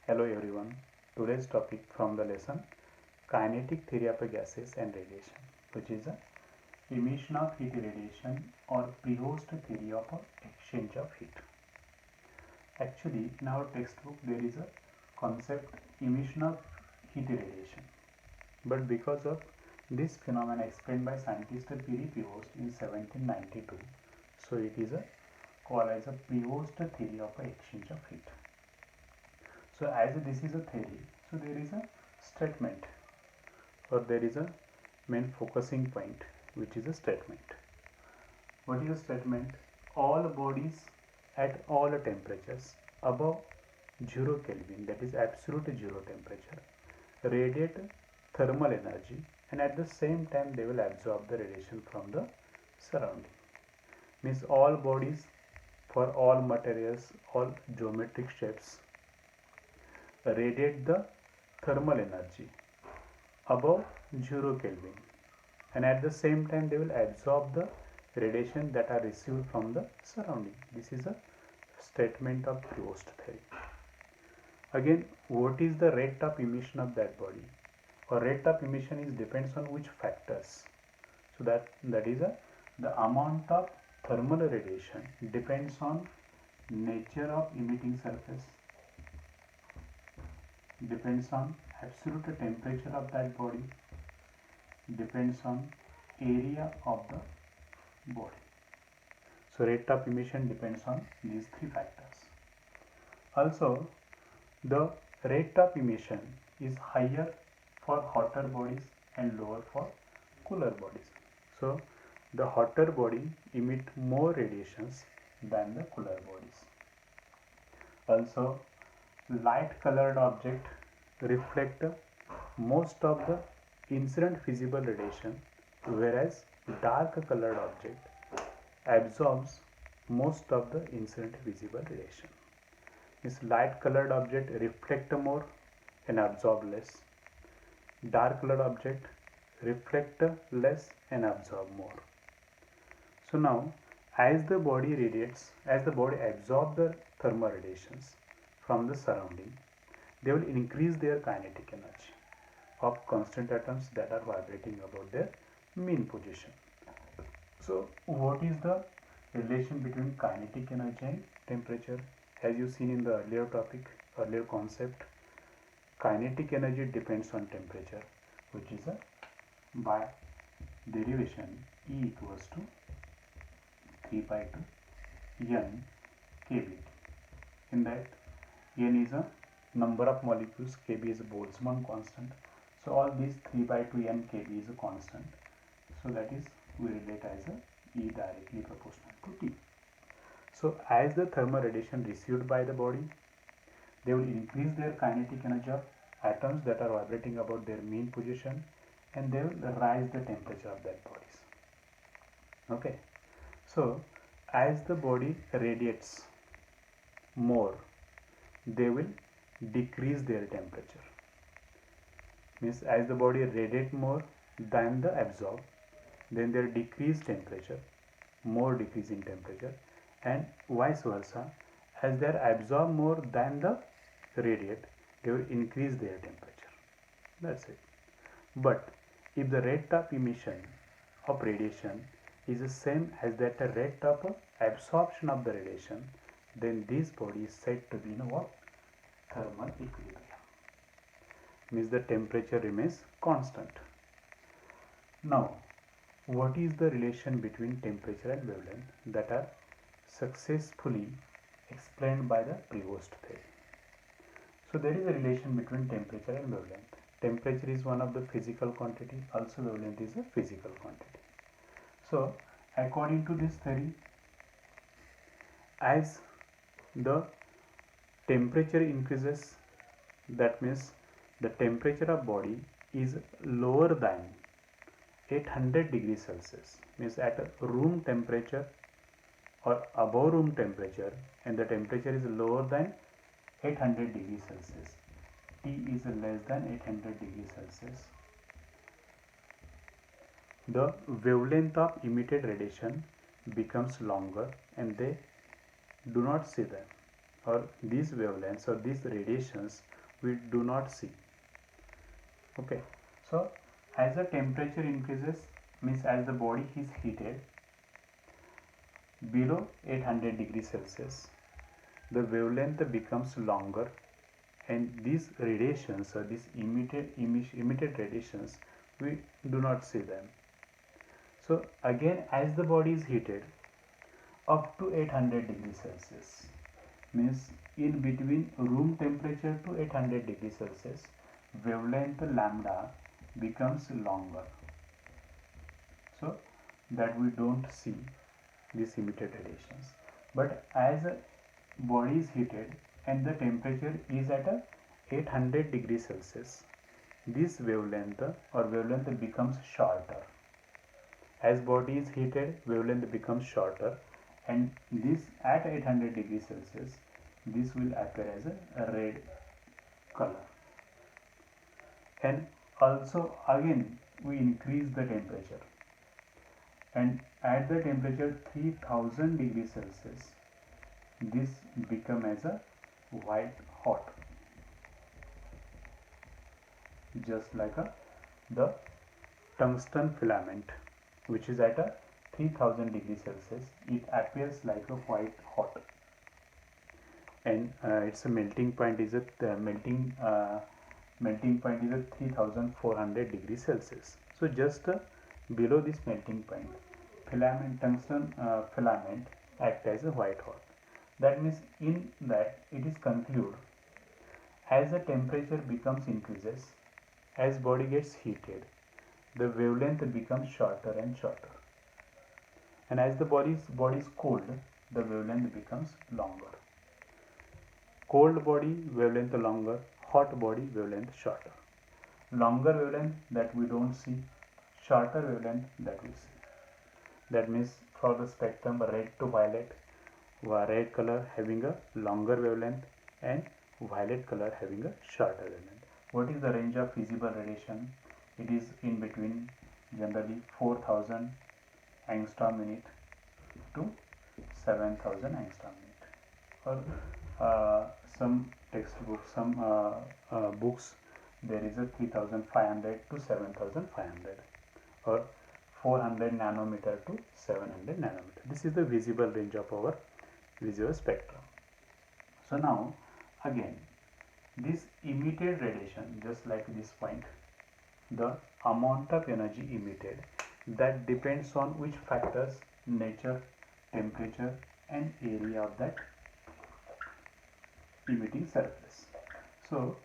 Hello everyone. Today's topic from the lesson kinetic theory of gases and radiation, which is a emission of heat radiation or Prevost theory of exchange of heat. Actually, in our textbook there is a concept emission of heat radiation, but because of this phenomenon explained by scientist Pierre Prevost in 1792, so it is a called as a Prevost theory of exchange of heat. So as this is a theory, so there is a statement or there is a main focusing point, which is a statement. What is a statement? All bodies at all temperatures above 0 Kelvin, that is absolute zero temperature, radiate thermal energy, and at the same time they will absorb the radiation from the surrounding. Means all bodies for all materials, all geometric shapes radiate the thermal energy above 0 Kelvin, and at the same time they will absorb the radiation that are received from the surrounding. This is a statement of Prevost theory. Again, what is the rate of emission of that body? Or rate of emission is depends on which factors. So that is the amount of thermal radiation depends on nature of emitting surface, depends on absolute temperature of that body, depends on area of the body. So rate of emission depends on these three factors. Also, the rate of emission is higher for hotter bodies and lower for cooler bodies. So the hotter body emit more radiations than the cooler bodies. Also, light colored object reflect most of the incident visible radiation, whereas dark colored object absorbs most of the incident visible radiation. This light colored object reflect more and absorb less. Dark colored object reflect less and absorb more. So now, as the body absorbs the thermal radiations from the surrounding, they will increase their kinetic energy of constant atoms that are vibrating about their mean position. So what is the relation between kinetic energy and temperature? As you seen in the earlier concept, kinetic energy depends on temperature, which is a by derivation E equals to 3 pi to n kb. In that, n is a number of molecules, kb is a Boltzmann constant. So all these 3 by 2 n kb is a constant. So that is we relate as a E directly proportional to T. So as the thermal radiation received by the body, they will increase their kinetic energy of atoms that are vibrating about their mean position, and they will rise the temperature of that bodies. Okay. So as the body radiates more, they will decrease their temperature. Means as the body radiate more than the absorb, then their decreased temperature, more decreasing temperature, and vice versa. As they are absorb more than the radiate, they will increase their temperature. That's it. But if the rate of emission of radiation is the same as that the rate of absorption of the radiation, then this body is said to be in what? Thermal equilibrium. Means the temperature remains constant. Now, what is the relation between temperature and wavelength that are successfully explained by the Prevost theory? So there is a relation between temperature and wavelength. Temperature is one of the physical quantity, also wavelength is a physical quantity. So according to this theory, as the temperature increases, that means the temperature of body is lower than 800 degrees Celsius, means at a room temperature or above room temperature, and the temperature is lower than 800 degrees Celsius. T is less than 800 degrees Celsius. The wavelength of emitted radiation becomes longer and they do not see them. or these wavelengths or these radiations we do not see. Okay, so as the temperature increases, means as the body is heated below 800 degrees Celsius, the wavelength becomes longer, and these radiations or these emitted radiations, we do not see them. So again, as the body is heated up to 800 degrees Celsius, means in between room temperature to 800 degrees Celsius, wavelength lambda becomes longer, so that we don't see these emitted radiations. But as a body is heated and the temperature is at a 800 degrees Celsius, this wavelength becomes shorter. As body is heated, wavelength becomes shorter, and this at 800 degrees Celsius, this will appear as a red color. And also again we increase the temperature, and at the temperature 3000 degrees Celsius, this become as a white hot, just like the tungsten filament, which is at a 3000 degrees Celsius, it appears like a white hot, and its melting point is at melting point is at 3400 degrees Celsius. So just below this melting point, tungsten filament act as a white hot. That means in that it is conclude, as the temperature becomes increases, as body gets heated, the wavelength becomes shorter and shorter, and as the body is cold, the wavelength becomes longer. Cold body wavelength longer, hot body wavelength shorter. Longer wavelength that we don't see, shorter wavelength that we see. That means for the spectrum red to violet, red color having a longer wavelength and violet color having a shorter wavelength. What is the range of visible radiation? It is in between generally 4000 angstrom unit to 7000 angstrom unit. Or some textbooks, some books, there is a 3500 to 7500, or 400 nanometer to 700 nanometer. This is the visible range of our visual spectrum. So now again, this emitted radiation, just like this point, the amount of energy emitted, that depends on which factors? Nature, temperature and area of that emitting surface. So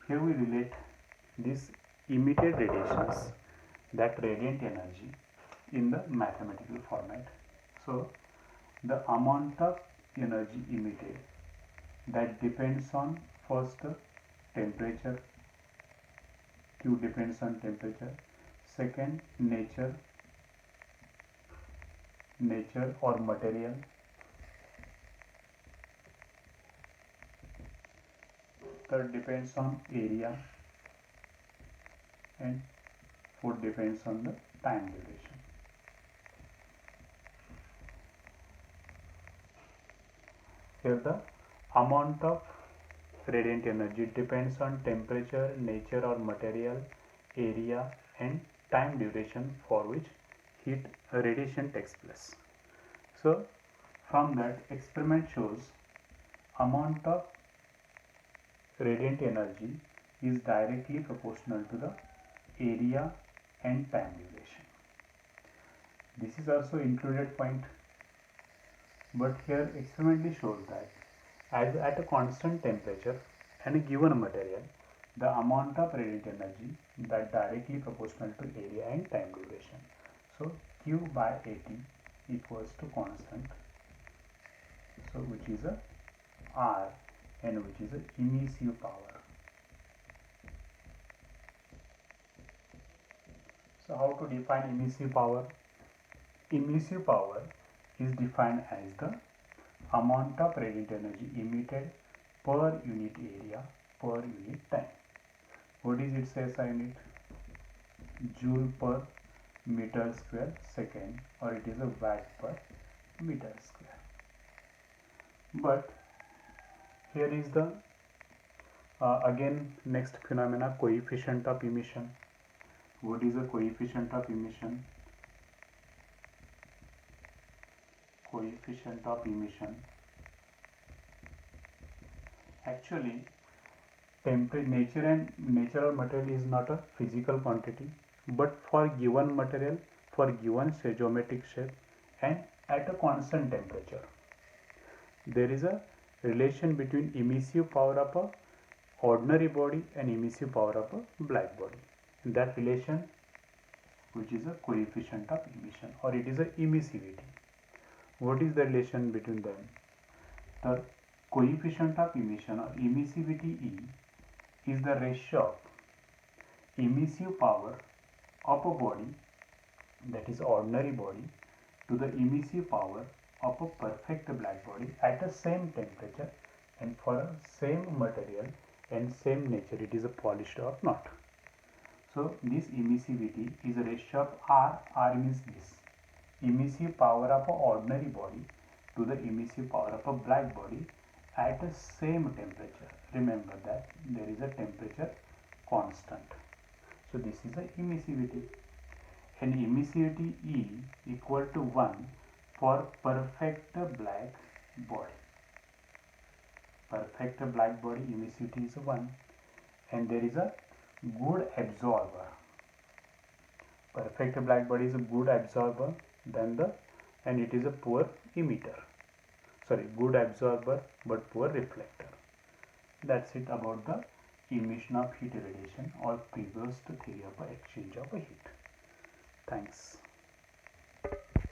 here we relate this emitted radiations, that radiant energy, in the mathematical format. So the amount of energy emitted, that depends on first temperature, Q depends on temperature, second nature or material, third depends on area, and fourth depends on the time duration. Here the amount of radiant energy depends on temperature, nature or material, area and time duration for which heat radiation takes place. So from that, experiment shows amount of radiant energy is directly proportional to the area and time duration. This is also included point, but here experimentally shows that as at a constant temperature and a given material, the amount of radiant energy that directly proportional to area and time duration. So Q by AT equals to constant, so which is a R, and which is a emissive power. So how to define emissive power? Emissive power is defined as the amount of radiant energy emitted per unit area per unit time. What is its SI unit? Joule per meter square second, or it is a watt per meter square. But Here is the again next phenomena, coefficient of emission. What is the coefficient of emission? Coefficient of emission. Actually, natural material is not a physical quantity, but for given material, for given geometric shape, and at a constant temperature, there is a relation between emissive power of a ordinary body and emissive power of a black body. And that relation, which is a coefficient of emission, or it is a emissivity. What is the relation between them? The coefficient of emission or emissivity E is the ratio of emissive power of a body, that is ordinary body, to the emissive power of a perfect black body at the same temperature and for a same material and same nature, it is a polished or not. So this emissivity is a ratio of R means this emissive power of an ordinary body to the emissive power of a black body at the same temperature. Remember that there is a temperature constant. So this is a emissivity. And emissivity E equal to 1 for perfect black body. Perfect black body emissivity is 1, and there is a good absorber. Perfect black body is a good absorber and it is a poor emitter. Sorry, good absorber but poor reflector. That's it about the emission of heat radiation or previous theory of exchange of heat. Thanks.